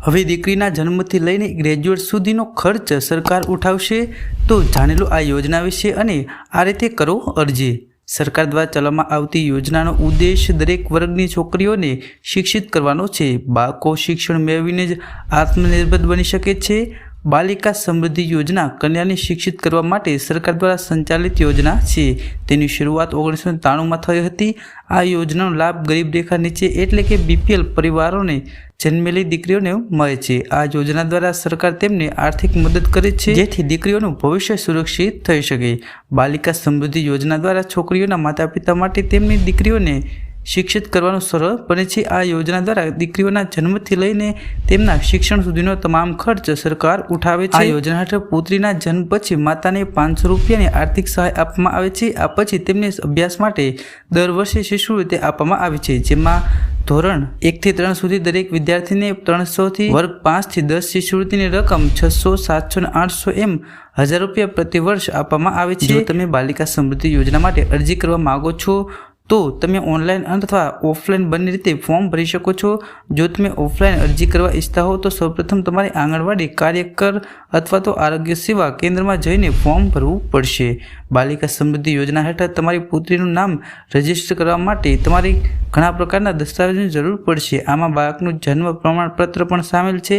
હવે દીકરીના જન્મથી લઈને ગ્રેજ્યુએટ સુધીનો ખર્ચ સરકાર ઉઠાવશે। તો જાણી લો આ યોજના વિશે અને આ રીતે કરો અરજી। સરકાર દ્વારા ચલાવવામાં આવતી યોજનાનો ઉદ્દેશ દરેક વર્ગની છોકરીઓને શિક્ષિત કરવાનો છે। બાળકો શિક્ષણ મેળવીને જ આત્મનિર્ભર બની શકે છે। બાલિકા સમૃદ્ધિ યોજના કન્યાને શિક્ષિત કરવા માટે સરકાર દ્વારા સંચાલિત યોજના છે। તેની શરૂઆત 1993માં થઈ હતી। આ યોજનાનો લાભ ગરીબ રેખા નીચે એટલે કે BPL પરિવારોને જન્મેલી દીકરીઓને મળે છે। આ યોજના દ્વારા સરકાર તેમને આર્થિક મદદ કરે છે જેથી દીકરીઓનું ભવિષ્ય સુરક્ષિત થઈ શકે। બાલિકા સમૃદ્ધિ યોજના દ્વારા છોકરીઓના માતા પિતા માટે તેમની દીકરીઓને શિક્ષિત કરવાનું સરળ બને છે। આ યોજના દ્વારા દીકરીઓના જન્મથી લઈને તેમના શિક્ષણ સુધીનો તમામ ખર્ચ સરકાર ઉઠાવે છે। આ યોજના હેઠળ પુત્રીના જન્મ પછી માતાને 500 રૂપિયાની આર્થિક સહાય આપવામાં આવે છે। આ પછી તેમને અભ્યાસ માટે દર વર્ષે શિષ્યવૃત્તિ આપવામાં આવે છે, જેમાં ધોરણ 1 થી 3 સુધી દરેક વિદ્યાર્થીને 300 થી વર્ગ 5 થી 10 શિષ્યવૃત્તિની રકમ 600, 700 અને 800 એમ 1000 રૂપિયા પ્રતિ વર્ષ આપવામાં આવે છે। જો તમે બાલિકા સમૃદ્ધિ યોજના માટે અરજી કરવા માંગો છો તો તમે ઓનલાઈન અથવા ઓફલાઈન બંને રીતે ફોર્મ ભરી શકો છો। જો તમે ઓફલાઈન અરજી કરવા ઈચ્છતા હો તો સૌપ્રથમ તમારે આંગણવાડી કાર્યકર અથવા તો આરોગ્ય સેવા કેન્દ્રમાં જઈને ફોર્મ ભરવું પડશે। બાલિકા સમૃદ્ધિ યોજના હેઠળ તમારી પુત્રીનું નામ રજીસ્ટર કરવા માટે તમારે ઘણા પ્રકારના દસ્તાવેજોની જરૂર પડશે। આમાં બાળકનું જન્મ પ્રમાણપત્ર પણ સામેલ છે।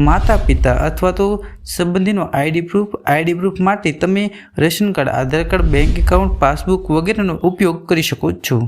માતા પિતા અથવા તો સંબંધીનો આઈડી પ્રૂફ માટે તમે રેશન કાર્ડ, આધાર કાર્ડ, બેંક એકાઉન્ટ, પાસબુક વગેરેનો ઉપયોગ કરી શકો છો।